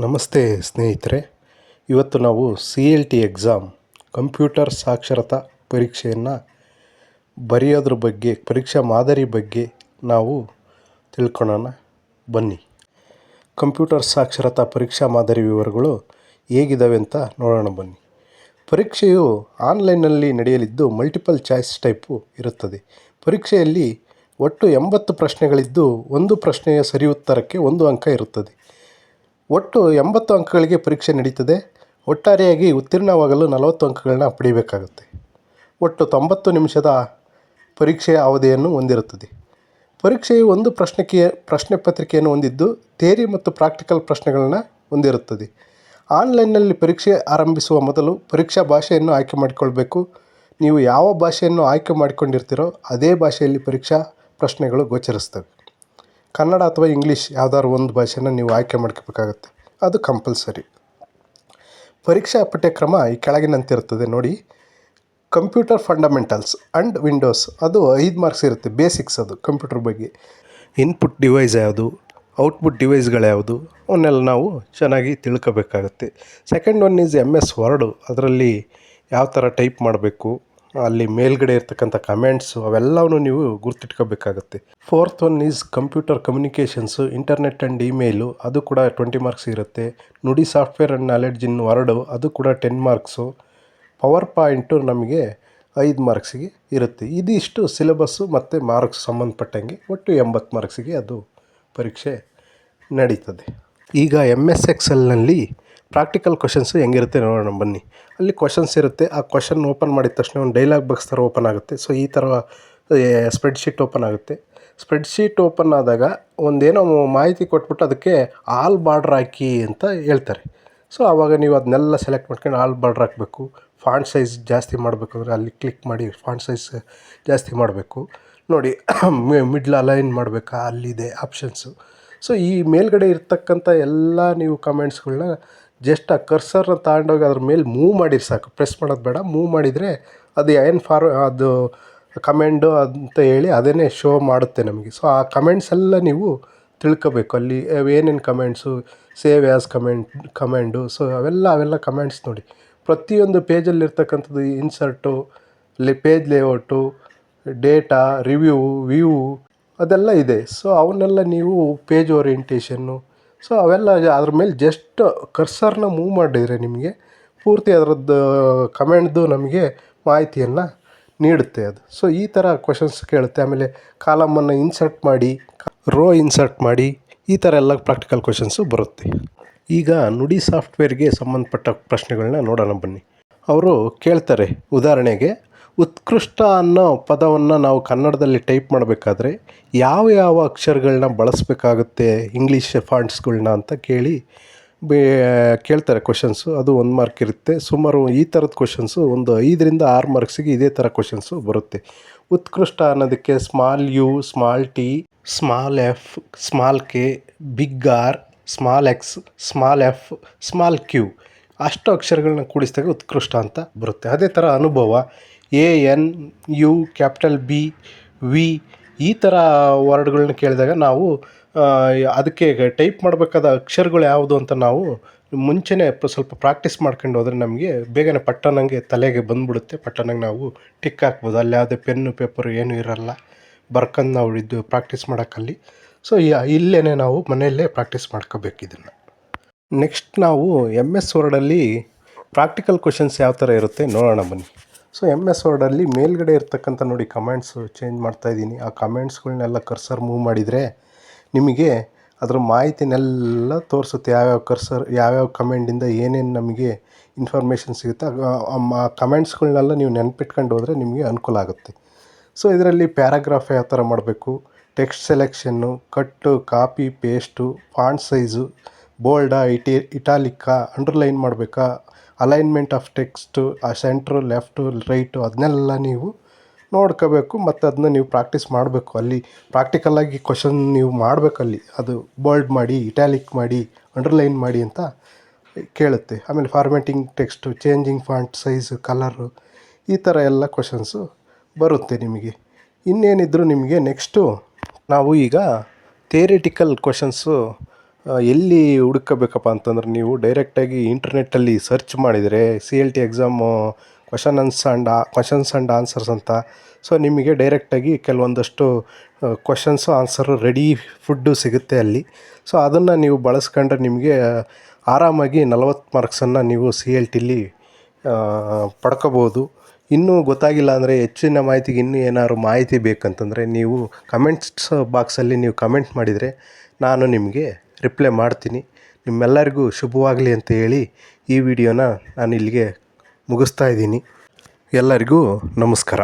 ನಮಸ್ತೆ ಸ್ನೇಹಿತರೆ. ಇವತ್ತು ನಾವು CLT ಎಕ್ಸಾಮ್ ಕಂಪ್ಯೂಟರ್ ಸಾಕ್ಷರತಾ ಪರೀಕ್ಷೆಯನ್ನು ಬರೆಯೋದ್ರ ಬಗ್ಗೆ, ಪರೀಕ್ಷಾ ಮಾದರಿ ಬಗ್ಗೆ ನಾವು ತಿಳ್ಕೊಳ್ಳೋಣ ಬನ್ನಿ. ಕಂಪ್ಯೂಟರ್ ಸಾಕ್ಷರತಾ ಪರೀಕ್ಷಾ ಮಾದರಿ ವಿವರಗಳು ಹೇಗಿದ್ದಾವೆ ಅಂತ ನೋಡೋಣ ಬನ್ನಿ. ಪರೀಕ್ಷೆಯು ಆನ್ಲೈನ್ನಲ್ಲಿ ನಡೆಯಲಿದ್ದು ಮಲ್ಟಿಪಲ್ ಚಾಯ್ಸ್ ಟೈಪು ಇರುತ್ತದೆ. ಪರೀಕ್ಷೆಯಲ್ಲಿ ಒಟ್ಟು 80 ಪ್ರಶ್ನೆಗಳಿದ್ದು ಒಂದು ಪ್ರಶ್ನೆಯ ಸರಿ ಉತ್ತರಕ್ಕೆ 1 ಅಂಕ ಇರುತ್ತದೆ. ಒಟ್ಟು 80 ಅಂಕಗಳಿಗೆ ಪರೀಕ್ಷೆ ನಡೀತದೆ. ಒಟ್ಟಾರೆಯಾಗಿ ಉತ್ತೀರ್ಣವಾಗಲು 40 ಅಂಕಗಳನ್ನ ಪಡೆಯಬೇಕಾಗುತ್ತೆ. ಒಟ್ಟು 90 ನಿಮಿಷದ ಪರೀಕ್ಷೆಯ ಅವಧಿಯನ್ನು ಹೊಂದಿರುತ್ತದೆ. ಪರೀಕ್ಷೆಯು ಒಂದು ಪ್ರಶ್ನೆ ಪತ್ರಿಕೆಯನ್ನು ಹೊಂದಿದ್ದು ಥಿಯರಿ ಮತ್ತು ಪ್ರಾಕ್ಟಿಕಲ್ ಪ್ರಶ್ನೆಗಳನ್ನು ಹೊಂದಿರುತ್ತದೆ. ಆನ್ಲೈನ್ನಲ್ಲಿ ಪರೀಕ್ಷೆ ಆರಂಭಿಸುವ ಮೊದಲು ಪರೀಕ್ಷಾ ಭಾಷೆಯನ್ನು ಆಯ್ಕೆ ಮಾಡಿಕೊಳ್ಬೇಕು. ನೀವು ಯಾವ ಭಾಷೆಯನ್ನು ಆಯ್ಕೆ ಮಾಡಿಕೊಂಡಿರ್ತೀರೋ ಅದೇ ಭಾಷೆಯಲ್ಲಿ ಪರೀಕ್ಷಾ ಪ್ರಶ್ನೆಗಳು ಗೋಚರಿಸ್ತವೆ. ಕನ್ನಡ ಅಥವಾ ಇಂಗ್ಲೀಷ್ ಯಾವುದಾದ್ರು ಒಂದು ಭಾಷೆನ ನೀವು ಆಯ್ಕೆ ಮಾಡ್ಕೋಬೇಕಾಗತ್ತೆ, ಅದು ಕಂಪಲ್ಸರಿ. ಪರೀಕ್ಷಾ ಪಠ್ಯಕ್ರಮ ಈ ಕೆಳಗಿನಂತೆ ಇರ್ತದೆ ನೋಡಿ. ಕಂಪ್ಯೂಟರ್ ಫಂಡಮೆಂಟಲ್ಸ್ ಆ್ಯಂಡ್ ವಿಂಡೋಸ್, ಅದು 5 ಮಾರ್ಕ್ಸ್ ಇರುತ್ತೆ. ಬೇಸಿಕ್ಸ್, ಅದು ಕಂಪ್ಯೂಟರ್ ಬಗ್ಗೆ. ಇನ್ಪುಟ್ ಡಿವೈಸ್ ಯಾವುದು, ಔಟ್ಪುಟ್ ಡಿವೈಸ್ಗಳು ಯಾವುದು, ಅವನ್ನೆಲ್ಲ ನಾವು ಚೆನ್ನಾಗಿ ತಿಳ್ಕೋಬೇಕಾಗತ್ತೆ. Second one is MS word. ಅದರಲ್ಲಿ ಯಾವ ಥರ ಟೈಪ್ ಮಾಡಬೇಕು, ಅಲ್ಲಿ ಮೇಲ್ಗಡೆ ಇರ್ತಕ್ಕಂಥ ಕಮೆಂಟ್ಸು ಅವೆಲ್ಲವೂ ನೀವು ಗುರ್ತಿಟ್ಕೋಬೇಕಾಗತ್ತೆ. Fourth one is computer communications, internet and email, ಅದು ಕೂಡ 20 ಮಾರ್ಕ್ಸ್ ಇರುತ್ತೆ. Nudi software and knowledge in word, ಅದು ಕೂಡ 10 ಮಾರ್ಕ್ಸು. ಪವರ್ ಪಾಯಿಂಟು ನಮಗೆ 5 ಮಾರ್ಕ್ಸಿಗೆ ಇರುತ್ತೆ. ಇದಿಷ್ಟು ಸಿಲೆಬಸ್ಸು ಮತ್ತು ಮಾರ್ಕ್ಸ್ ಸಂಬಂಧಪಟ್ಟಂಗೆ ಒಟ್ಟು 80 ಮಾರ್ಕ್ಸಿಗೆ ಅದು ಪರೀಕ್ಷೆ ನಡೀತದೆ. ಈಗ MS ಎಕ್ಸೆಲ್ನಲ್ಲಿ ಪ್ರಾಕ್ಟಿಕಲ್ ಕ್ವಶನ್ಸು ಹೆಂಗಿರುತ್ತೆ ನೋಡೋಣ ಬನ್ನಿ. ಅಲ್ಲಿ ಕ್ವಶನ್ಸ್ ಇರುತ್ತೆ. ಆ ಕ್ವಶನ್ ಓಪನ್ ಮಾಡಿದ ತಕ್ಷಣ ಒಂದು ಡೈಲಾಗ್ ಬಾಕ್ಸ್ ಥರ ಓಪನ್ ಆಗುತ್ತೆ. ಸೊ ಈ ಥರ ಸ್ಪ್ರೆಡ್ಶೀಟ್ ಓಪನ್ ಆಗುತ್ತೆ. ಸ್ಪ್ರೆಡ್ಶೀಟ್ ಓಪನ್ ಆದಾಗ ಒಂದೇನೋ ಮಾಹಿತಿ ಕೊಟ್ಬಿಟ್ಟು ಅದಕ್ಕೆ ಆಲ್ ಬಾರ್ಡ್ರ್ ಹಾಕಿ ಅಂತ ಹೇಳ್ತಾರೆ. ಸೊ ಆವಾಗ ನೀವು ಅದನ್ನೆಲ್ಲ ಸೆಲೆಕ್ಟ್ ಮಾಡ್ಕೊಂಡು ಆಲ್ ಬಾರ್ಡ್ರ್ ಹಾಕಬೇಕು. ಫಾಂಟ್ ಸೈಜ್ ಜಾಸ್ತಿ ಮಾಡಬೇಕಂದ್ರೆ ಅಲ್ಲಿ ಕ್ಲಿಕ್ ಮಾಡಿ ಫಾಂಟ್ ಸೈಜ್ ಜಾಸ್ತಿ ಮಾಡಬೇಕು. ನೋಡಿ ಮಿಡ್ಲ್ ಅಲೈನ್ ಮಾಡಬೇಕಾ, ಅಲ್ಲಿದೆ ಆಪ್ಷನ್ಸು. ಸೊ ಈ ಮೇಲ್ಗಡೆ ಇರ್ತಕ್ಕಂಥ ಎಲ್ಲ ನೀವು ಕಮೆಂಟ್ಸ್ಗಳನ್ನ ಜಸ್ಟ್ ಆ ಕರ್ಸರ್ನ ತಗೊಂಡೋಗಿ ಅದ್ರ ಮೇಲೆ ಮೂವ್ ಮಾಡಿರಿ ಸಾಕು. ಪ್ರೆಸ್ ಮಾಡೋದು ಬೇಡ, ಮೂವ್ ಮಾಡಿದರೆ ಅದು ಅದು ಕಮೆಂಡು ಅಂತ ಹೇಳಿ ಅದೇ ಶೋ ಮಾಡುತ್ತೆ ನಮಗೆ. ಸೊ ಆ ಕಮೆಂಟ್ಸ್ ಎಲ್ಲ ನೀವು ತಿಳ್ಕೋಬೇಕು. ಅಲ್ಲಿ ಏನೇನು commands, save as command, so ಅವೆಲ್ಲ ಕಮೆಂಟ್ಸ್ ನೋಡಿ. ಪ್ರತಿಯೊಂದು ಪೇಜಲ್ಲಿರ್ತಕ್ಕಂಥದ್ದು insert, page layout, data, view ಅದೆಲ್ಲ ಇದೆ. ಸೊ ಅವನ್ನೆಲ್ಲ ನೀವು ಪೇಜ್ ಓರಿಯೆಂಟೇಷನ್ನು, ಸೊ ಅವೆಲ್ಲ ಅದ್ರ ಮೇಲೆ ಜಸ್ಟ್ ಕರ್ಸರ್ನ ಮೂವ್ ಮಾಡಿದರೆ ನಿಮಗೆ ಪೂರ್ತಿ ಅದರದ್ದು ಕಮೆಂಟ್ದು ನಮಗೆ ಮಾಹಿತಿಯನ್ನು ನೀಡುತ್ತೆ ಅದು. ಸೊ ಈ ಥರ ಕ್ವಶನ್ಸ್ ಕೇಳುತ್ತೆ. ಆಮೇಲೆ ಕಾಲಮನ್ನು ಇನ್ಸರ್ಟ್ ಮಾಡಿ, ರೋ ಇನ್ಸರ್ಟ್ ಮಾಡಿ, ಈ ಥರ ಎಲ್ಲ ಪ್ರಾಕ್ಟಿಕಲ್ ಕ್ವಶನ್ಸು ಬರುತ್ತೆ. ಈಗ ನುಡಿ ಸಾಫ್ಟ್ವೇರ್ಗೆ ಸಂಬಂಧಪಟ್ಟ ಪ್ರಶ್ನೆಗಳನ್ನ ನೋಡೋಣ ಬನ್ನಿ. ಅವರು ಕೇಳ್ತಾರೆ, ಉದಾಹರಣೆಗೆ ಉತ್ಕೃಷ್ಟ ಅನ್ನೋ ಪದವನ್ನು ನಾವು ಕನ್ನಡದಲ್ಲಿ ಟೈಪ್ ಮಾಡಬೇಕಾದ್ರೆ ಯಾವ ಅಕ್ಷರಗಳನ್ನ ಬಳಸಬೇಕಾಗುತ್ತೆ, ಇಂಗ್ಲೀಷ್ ಫಾಂಟ್ಸ್ಗಳನ್ನ ಅಂತ ಕೇಳ್ತಾರೆ ಕ್ವಶನ್ಸು. ಅದು 1 ಮಾರ್ಕ್ ಇರುತ್ತೆ. ಸುಮಾರು ಈ ಥರದ ಕ್ವಶನ್ಸು ಒಂದು 5ರಿಂದ 6 ಮಾರ್ಕ್ಸಿಗೆ ಇದೇ ಥರ ಕ್ವಶನ್ಸು ಬರುತ್ತೆ. ಉತ್ಕೃಷ್ಟ ಅನ್ನೋದಕ್ಕೆ small U, small T, small F, small K, big R, small X, small F, small Q, ಅಷ್ಟು ಅಕ್ಷರಗಳನ್ನ ಕೂಡಿಸಿದಾಗ ಉತ್ಕೃಷ್ಟ ಅಂತ ಬರುತ್ತೆ. ಅದೇ ಥರ ಅನುಭವ ANU, ಕ್ಯಾಪಿಟಲ್ B, V, ಈ ಥರ ವರ್ಡ್ಗಳನ್ನ ಕೇಳಿದಾಗ ನಾವು ಅದಕ್ಕೆ ಟೈಪ್ ಮಾಡಬೇಕಾದ ಅಕ್ಷರಗಳು ಯಾವುದು ಅಂತ ನಾವು ಮುಂಚೆನೇ ಸ್ವಲ್ಪ ಪ್ರಾಕ್ಟೀಸ್ ಮಾಡ್ಕೊಂಡು ಹೋದರೆ ನಮಗೆ ಬೇಗನೆ ಪಟ್ಟನಂಗೆ ತಲೆಗೆ ಬಂದುಬಿಡುತ್ತೆ. ಪಟ್ಟನಂಗೆ ನಾವು ಟಿಕ್ ಹಾಕ್ಬೋದು. ಅಲ್ಲಿ ಯಾವುದೇ ಪೆನ್ನು ಪೇಪರು ಏನೂ ಇರೋಲ್ಲ, ಬರ್ಕೊಂಡು ನಾವು ಇದು ಪ್ರಾಕ್ಟೀಸ್ ಮಾಡೋಕ್ಕಲ್ಲಿ. ಸೊ ಇಲ್ಲೇ ನಾವು ಮನೆಯಲ್ಲೇ ಪ್ರಾಕ್ಟೀಸ್ ಮಾಡ್ಕೋಬೇಕು ಇದನ್ನು. ನೆಕ್ಸ್ಟ್ ನಾವು MS ವರ್ಡಲ್ಲಿ ಪ್ರಾಕ್ಟಿಕಲ್ ಕ್ವಶನ್ಸ್ ಯಾವ ಥರ ಇರುತ್ತೆ ನೋಡೋಣ ಬನ್ನಿ. ಸೊ MS ವರ್ಡಲ್ಲಿ ಮೇಲ್ಗಡೆ ಇರ್ತಕ್ಕಂಥ ನೋಡಿ ಕಮೆಂಟ್ಸು ಚೇಂಜ್ ಮಾಡ್ತಾಯಿದ್ದೀನಿ. ಆ ಕಮೆಂಟ್ಸ್ಗಳನ್ನೆಲ್ಲ ಕರ್ಸರ್ ಮೂವ್ ಮಾಡಿದರೆ ನಿಮಗೆ ಅದರ ಮಾಹಿತಿನೆಲ್ಲ ತೋರಿಸುತ್ತೆ. ಯಾವ್ಯಾವ ಕಮೆಂಟಿಂದ ಏನೇನು ನಮಗೆ ಇನ್ಫಾರ್ಮೇಷನ್ ಸಿಗುತ್ತೆ. ಆ ಕಮೆಂಟ್ಸ್ಗಳನ್ನೆಲ್ಲ ನೀವು ನೆನ್ಪಿಟ್ಕೊಂಡು ಹೋದರೆ ನಿಮಗೆ ಅನುಕೂಲ ಆಗುತ್ತೆ. ಸೊ ಇದರಲ್ಲಿ ಪ್ಯಾರಾಗ್ರಾಫ್ ಯಾವ ಥರ ಮಾಡಬೇಕು, text selection, cut, copy, paste, font size, ಬೋಲ್ಡಾ, ಇಟಾಲಿಕ್ಕಾ, ಅಂಡರ್ಲೈನ್ ಮಾಡಬೇಕಾ, ಅಲೈನ್ಮೆಂಟ್ ಆಫ್ ಟೆಕ್ಸ್ಟು, ಆ ಸೆಂಟ್ರು, ಲೆಫ್ಟು, ರೈಟು, ಅದನ್ನೆಲ್ಲ ನೀವು ನೋಡ್ಕೋಬೇಕು. ಮತ್ತು ಅದನ್ನ ನೀವು ಪ್ರಾಕ್ಟೀಸ್ ಮಾಡಬೇಕು. ಅಲ್ಲಿ ಪ್ರಾಕ್ಟಿಕಲಾಗಿ ಕ್ವಶನ್ ನೀವು ಮಾಡಬೇಕಲ್ಲಿ. ಅದು ಬೋಲ್ಡ್ ಮಾಡಿ, ಇಟ್ಯಾಲಿಕ್ ಮಾಡಿ, ಅಂಡರ್ಲೈನ್ ಮಾಡಿ ಅಂತ ಕೇಳುತ್ತೆ. ಆಮೇಲೆ formatting text, changing font size, colour, ಈ ಥರ ಎಲ್ಲ ಕ್ವಶನ್ಸು ಬರುತ್ತೆ ನಿಮಗೆ. ಇನ್ನೇನಿದ್ರು ನಿಮಗೆ ನೆಕ್ಸ್ಟು ನಾವು ಈಗ ಥಿಯರಿಟಿಕಲ್ ಕ್ವಶನ್ಸು ಎಲ್ಲಿ ಹುಡುಕಬೇಕಪ್ಪ ಅಂತಂದ್ರೆ ನೀವು ಡೈರೆಕ್ಟಾಗಿ ಇಂಟರ್ನೆಟ್ಟಲ್ಲಿ ಸರ್ಚ್ ಮಾಡಿದರೆ CLT exam questions and answers ಅಂತ. ಸೊ ನಿಮಗೆ ಡೈರೆಕ್ಟಾಗಿ ಕೆಲವೊಂದಷ್ಟು ಕ್ವಶನ್ಸು ಆನ್ಸರು ರೆಡಿ ಫುಡ್ಡು ಸಿಗುತ್ತೆ ಅಲ್ಲಿ. ಸೊ ಅದನ್ನು ನೀವು ಬಳಸ್ಕೊಂಡ್ರೆ ನಿಮಗೆ ಆರಾಮಾಗಿ 40 ಮಾರ್ಕ್ಸನ್ನು ನೀವು CLTಲಿ ಪಡ್ಕೋಬೋದು. ಇನ್ನೂ ಗೊತ್ತಾಗಿಲ್ಲ ಅಂದರೆ ಹೆಚ್ಚಿನ ಮಾಹಿತಿಗೆ ಇನ್ನೂ ಏನಾದ್ರು ಮಾಹಿತಿ ಬೇಕಂತಂದರೆ ನೀವು ಕಮೆಂಟ್ಸ್ ಬಾಕ್ಸಲ್ಲಿ ನೀವು ಕಮೆಂಟ್ ಮಾಡಿದರೆ ನಾನು ನಿಮಗೆ ರಿಪ್ಲೈ ಮಾಡ್ತೀನಿ. ನಿಮ್ಮೆಲ್ಲರಿಗೂ ಶುಭವಾಗಲಿ ಅಂತ ಹೇಳಿ ಈ ವಿಡಿಯೋನ ನಾನು ಇಲ್ಲಿಗೆ ಮುಗಿಸ್ತಾ ಇದ್ದೀನಿ. ಎಲ್ಲರಿಗೂ ನಮಸ್ಕಾರ.